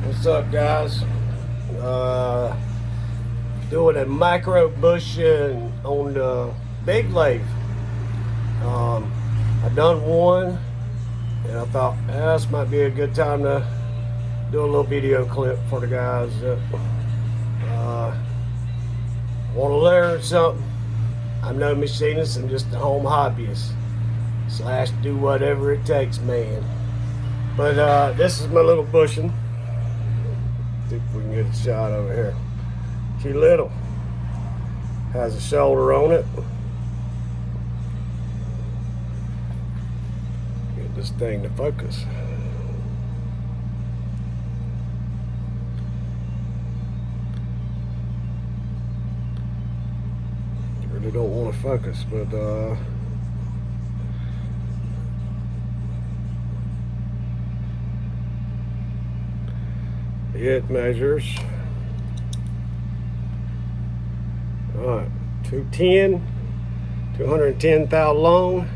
What's up, guys? Doing a micro bushing on the big lathe. I done one, and I thought this might be a good time to do a little video clip for the guys that want to learn something. I'm no machinist, I'm just a home hobbyist / do whatever it takes, man. But this is my little bushing. See if we can get a shot over here. She little, has a shoulder on it. Get this thing to focus. Really don't want to focus, but it measures 210 thou long.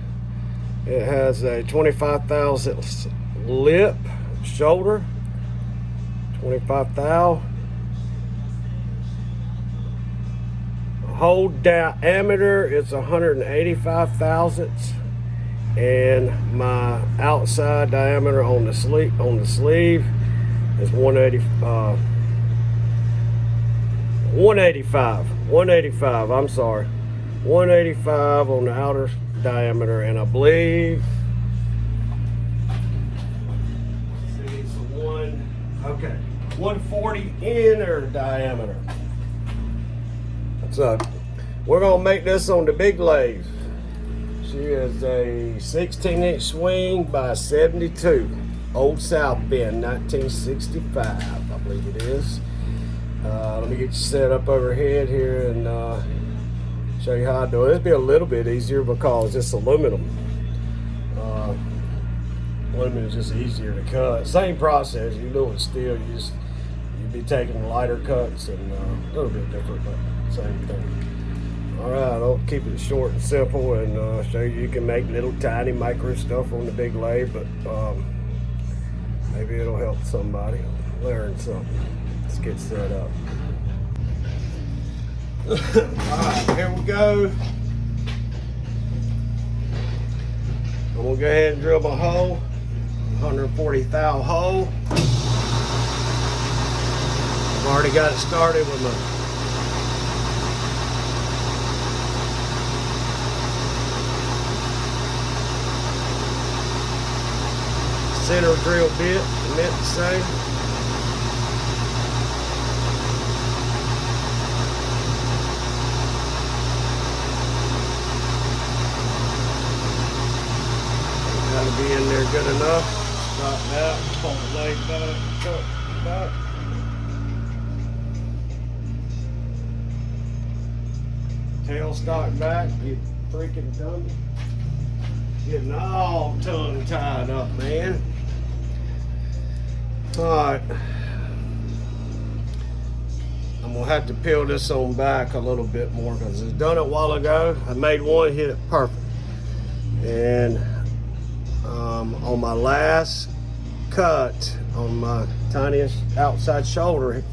It has a 25 thousandths lip shoulder, 25 thou. Hole diameter is 185 thousandths, and my outside diameter on the sleeve is 185. I'm sorry, 185 on the outer diameter, and I believe it's 140 inner diameter. So we're gonna make this on the big lathe. She is a 16-inch swing by 72. Old South Bend, 1965, I believe it is. Let me get you set up overhead here and show you how I do it. It'll be a little bit easier because it's aluminum. Aluminum is just easier to cut. Same process, you do it steel, you'd be taking lighter cuts and a little bit different, but same thing. All right, I'll keep it short and simple and show you can make little tiny micro stuff on the big lathe, but maybe it'll help somebody learn something. Let's get set up. All right, here we go. I'm gonna go ahead and drill my hole, 140 thou hole. I've already got it started with my center drill bit, I meant to say. Got to be in there good enough. Stop that, pull the leg back, cut back. Tailstock back, you freaking dummy. Getting all tongue tied up, man. Alright. I'm gonna have to peel this on back a little bit more because I've done it a while ago. I made one, hit it perfect. And on my last cut on my tiniest outside shoulder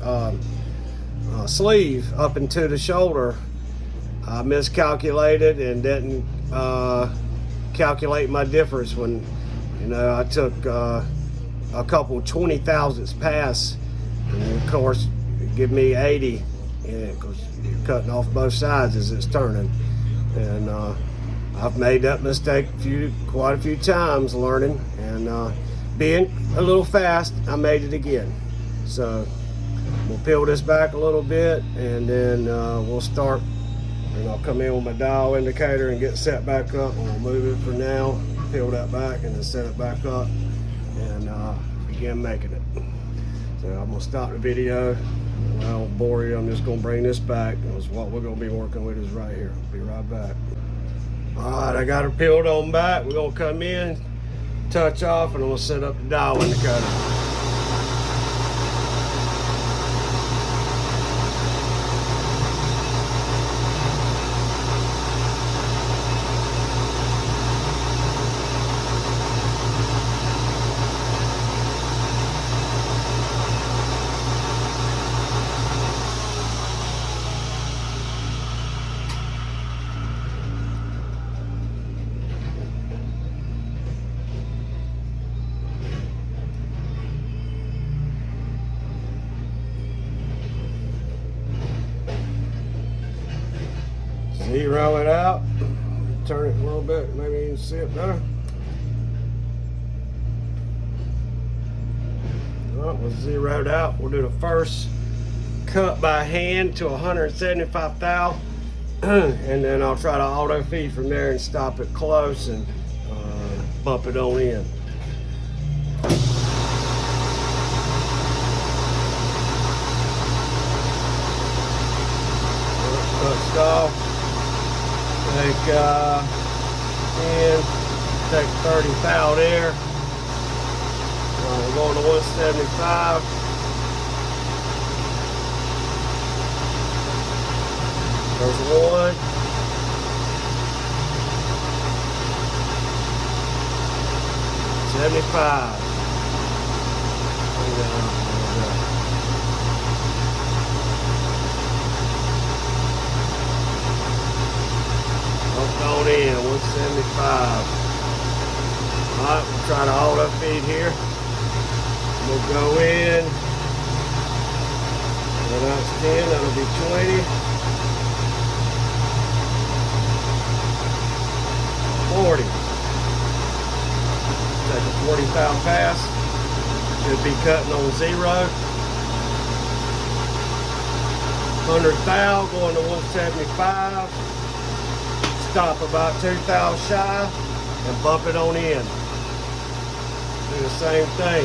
sleeve up into the shoulder, I miscalculated and didn't calculate my difference when, I took a couple 20 thousandths pass, and of course it give me 80, because you're cutting off both sides as it's turning. And I've made that mistake quite a few times learning, and being a little fast, I made it again. So we'll peel this back a little bit, and then we'll start. And I'll come in with my dial indicator and get set back up. And we'll move it for now, peel that back, and then set it back up, and begin making it. So I'm gonna stop the video. I won't bore you. I'm just gonna bring this back. Because what we're gonna be working with is right here. I'll be right back. All right, I got her peeled on back. We're gonna come in, touch off, and we'll set up the dial indicator. Zero it out. Turn it a little bit, maybe you can see it better. Well, it was zeroed out. We'll do the first cut by hand to 175 thou, and then I'll try to auto feed from there and stop it close and bump it on in. Cut off. Take 10, take 30 thou there. We're going to 175. There's one. $75. On in 175. Alright, we'll try to auto feed here. We'll go in. And that's 10, that'll be 20. 40. Take a 40 thou pass. Should be cutting on 0. 100 thou going to 175. Stop about 2 thou shy and bump it on in. Do the same thing.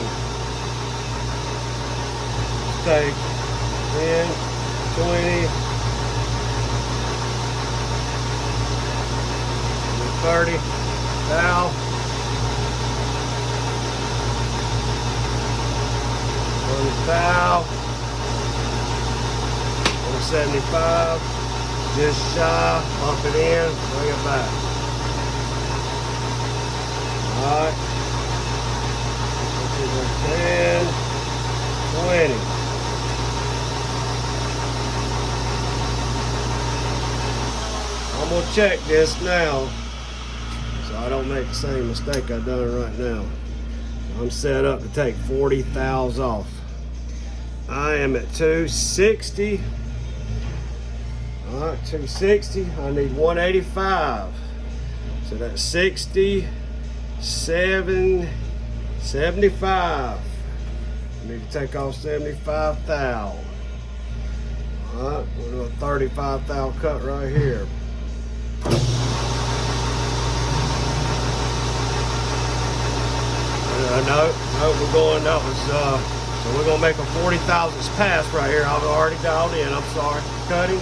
Take 10, 20, 30 thou. 100 thou. 175. Just shy, bump it in, bring it back. Alright. 10, 20. I'm gonna check this now so I don't make the same mistake I've done right now. I'm set up to take 40 thous off. I am at 260. All right, 260. I need 185. So that's 60, 7, 75. I need to take off 75 thou. All right, we'll do a 35 thou cut right here. No, we're going. That was so we're gonna make a 40 thousandths pass right here. I've already dialed in. I'm sorry. Cutting.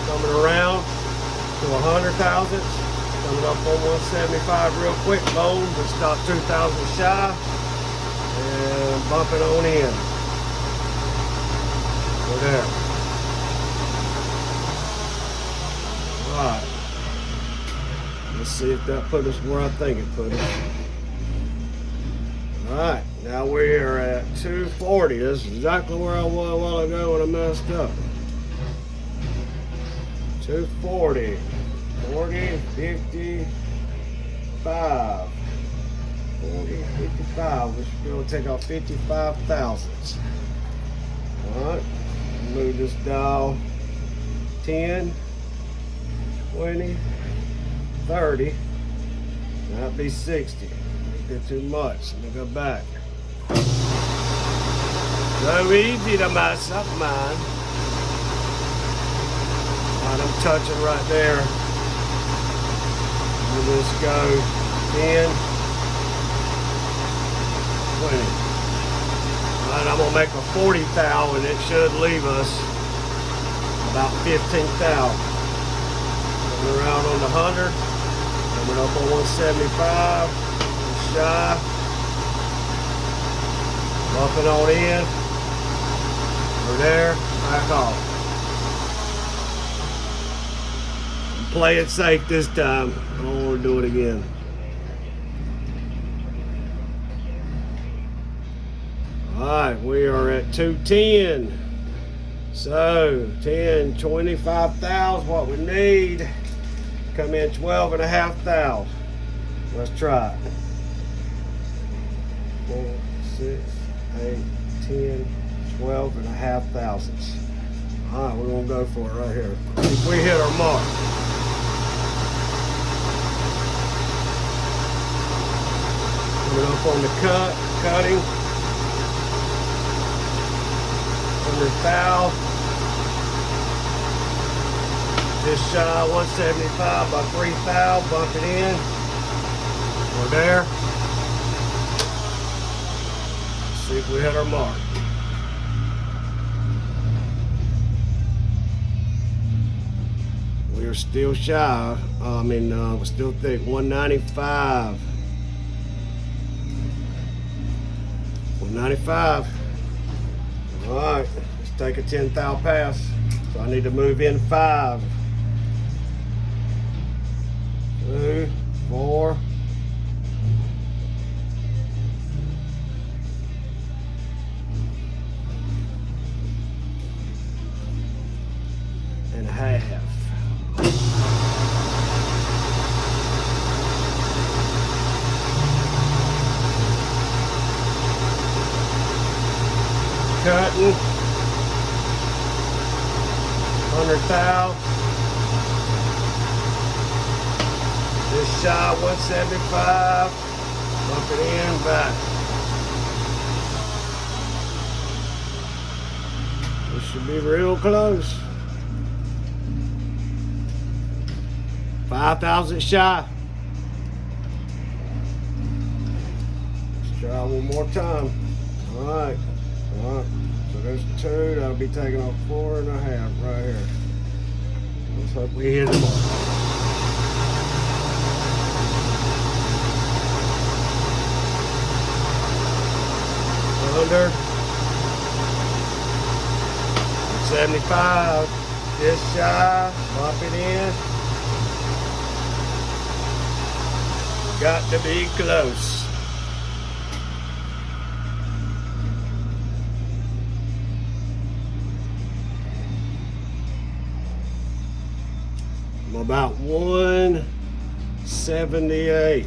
Coming around to 100 thousandths, coming up on 175 real quick, low, just stop 2,000 shy, and bump it on in. Go there. Alright. Let's see if that put us where I think it put us. Alright, now we are at 240. This is exactly where I was a while ago when I messed up. 240, 40, 55, 40, 55. We should be able to take off 55 thousandths. Alright, move this dial 10, 20, 30. That'd be 60. Get too much. Let me go back. So easy to mess up, man. I'm touching right there. We'll just go 10, 20. Alright, I'm gonna make a 40 thou and it should leave us about 15 thou. Coming around on the 100, coming up on 175, shy, bumping on in. We're there, back off. Play it safe this time. I don't want to do it again. Alright, we are at 210. So 10, 25 thou is what we need. Come in 12 and a half thou. Let's try it. 4, 6, 8, 10, 12 and a half thousandths. All right, we're gonna go for it right here. If we hit our mark. Coming up on the cutting. Under thou. Just shy 175 by 3 thou. Bump it in. We're there. Let's see if we hit our mark. We're still shy. We're still thick. 195. 195. All right, let's take a 10 thou pass. So I need to move in 5, 2, 4. And a half. Cutting. 100 thou. Just shy 175. Bump it in, back. This should be real close. 5 thousandths shy. Let's try one more time. All right. All right. So there's 2. That'll be taking off 4.5 right here. Let's hope we hit them all. Under 75, just shy, bump it in. Got to be close. I'm about 178.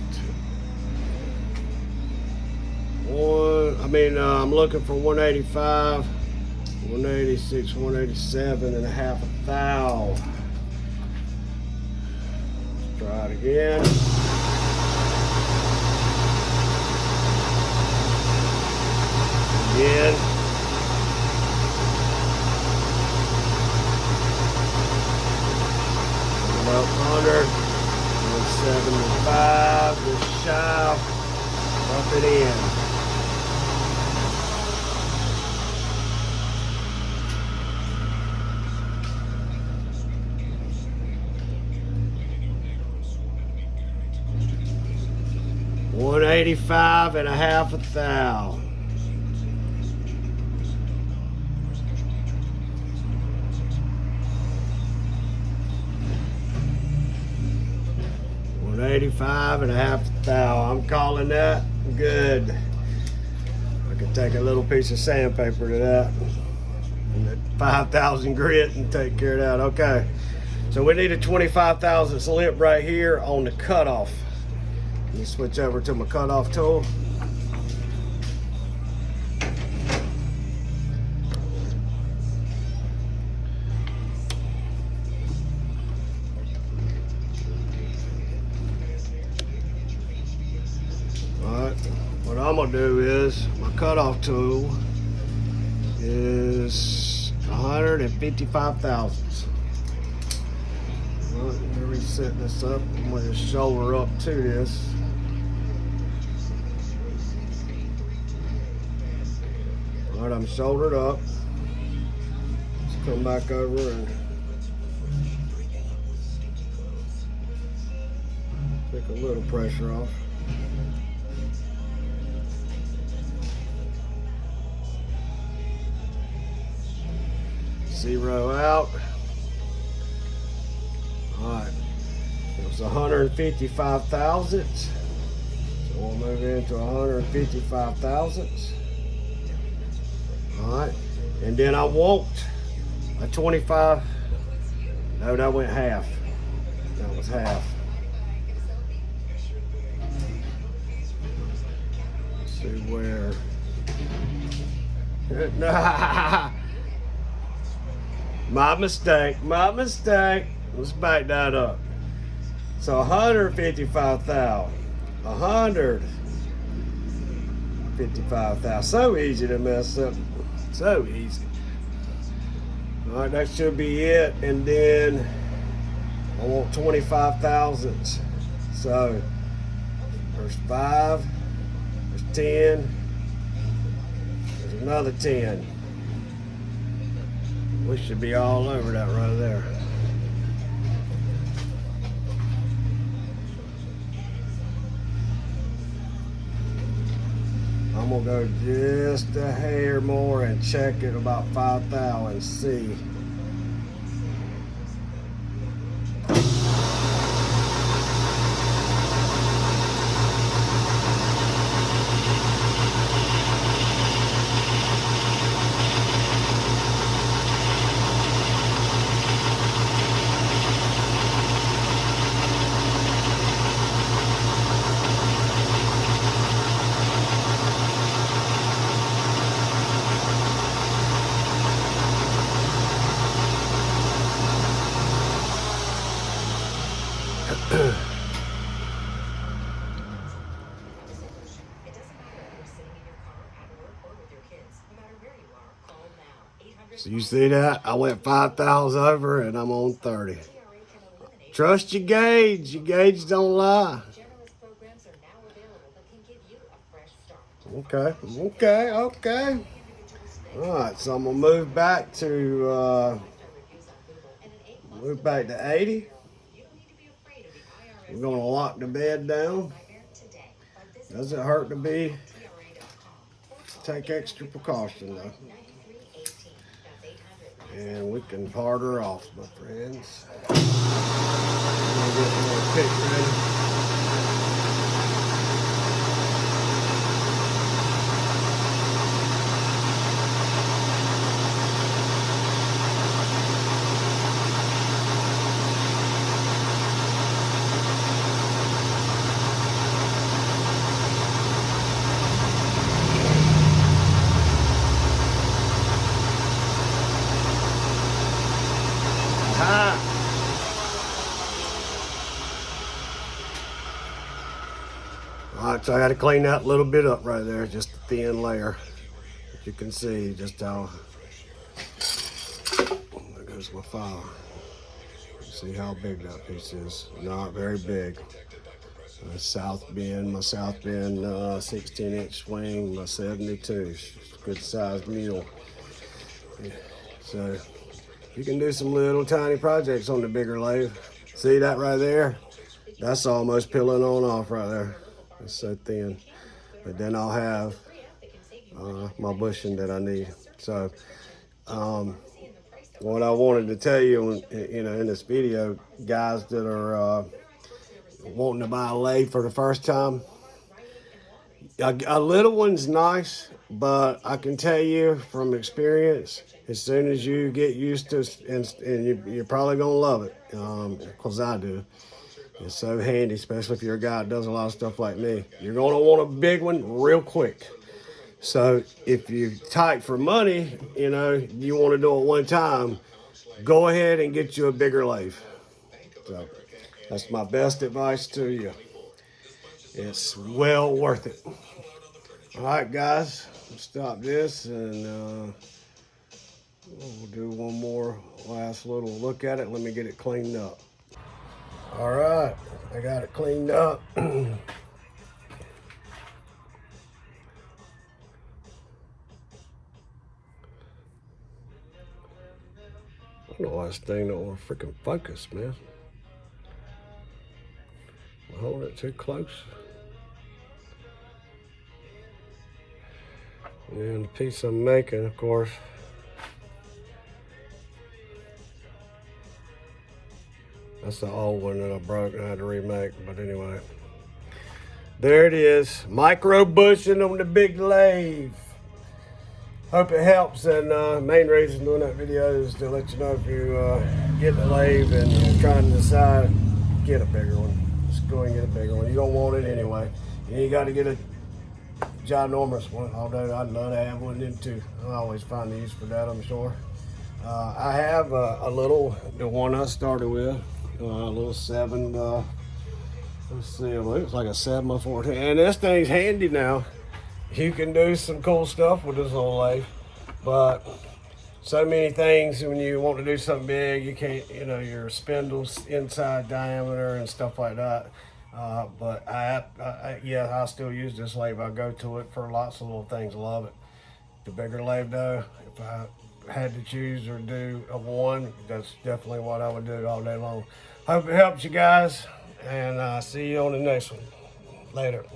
I'm looking for 185, 186, 187 and a half a thou. Let's try it again. Again. About 100, 175, just shy, bump it in. $185 and a half a thou. $185 and a half a thou. I'm calling that good. I could take a little piece of sandpaper to that and that 5,000 grit and take care of that. Okay, so we need a 25 thousandths lip right here on the cutoff. Let me switch over to my cutoff tool. What I'm gonna do is, my cutoff tool is 155 thousandths. Let me reset this up. I'm gonna just shoulder up to this. All right, I'm shouldered up. Let's come back over and take a little pressure off. Zero out. All right, it was 155 thousandths. So we'll move into 155 thousandths. All right, and then I want a 25. No, that went half. That was half. Let's see where. My mistake. Let's back that up. So 155,000. 155,000. So easy to mess up. So easy. All right, that should be it. And then I want 25 thousandths. So there's 5, there's 10, there's another 10. We should be all over that right there. I'm gonna go just a hair more and check it about 5,000 and see. So you see that? I went 5,000 over and I'm on 30. Trust your gauge. Your gauge don't lie. Okay. All right, so I'm gonna move back to 80. We're gonna lock the bed down. Doesn't hurt to take extra precaution though. And we can part her off, my friends. Get the pick ready. All right, so I got to clean that little bit up right there, just a thin layer. You can see just how, there goes my file. See how big that piece is. Not very big. My south bend 16-inch swing, my 72, good sized mule. Yeah. So you can do some little tiny projects on the bigger lathe. See that right there? That's almost peeling on off right there. It's so thin. But then I'll have my bushing that I need. So what I wanted to tell you, in this video, guys that are wanting to buy a lathe for the first time, a little one's nice, but I can tell you from experience, as soon as you get used to it, and you're probably gonna love it, because I do. It's so handy, especially if you're a guy that does a lot of stuff like me. You're gonna want a big one real quick. So if you're tight for money, you want to do it one time, go ahead and get you a bigger lathe. So that's my best advice to you. It's well worth it. All right, guys, we'll stop this and we'll do one more last little look at it. Let me get it cleaned up. All right, I got it cleaned up. I don't know why this thing don't want to freaking focus, man. I'm holding it too close. And the piece I'm making, of course, that's the old one that I broke and I had to remake. But anyway, there it is. Micro bushing on the big lathe. Hope it helps. And main reason doing that video is to let you know if you get the lathe and you're trying to decide, get a bigger one. Just go and get a bigger one. You don't want it anyway. You ain't got to get a ginormous one, although I'd love to have one in too. I always find the use for that, I'm sure. I have the one I started with, a little 7, let's see, it looks like a 7x14. And this thing's handy now. You can do some cool stuff with this little lathe, but so many things when you want to do something big, you can't, your spindles inside diameter and stuff like that. But yeah, I still use this lathe. I go to it for lots of little things. Love it. The bigger lathe though, if I had to choose or do a one, that's definitely what I would do all day long. Hope it helps you guys, and see you on the next one. Later.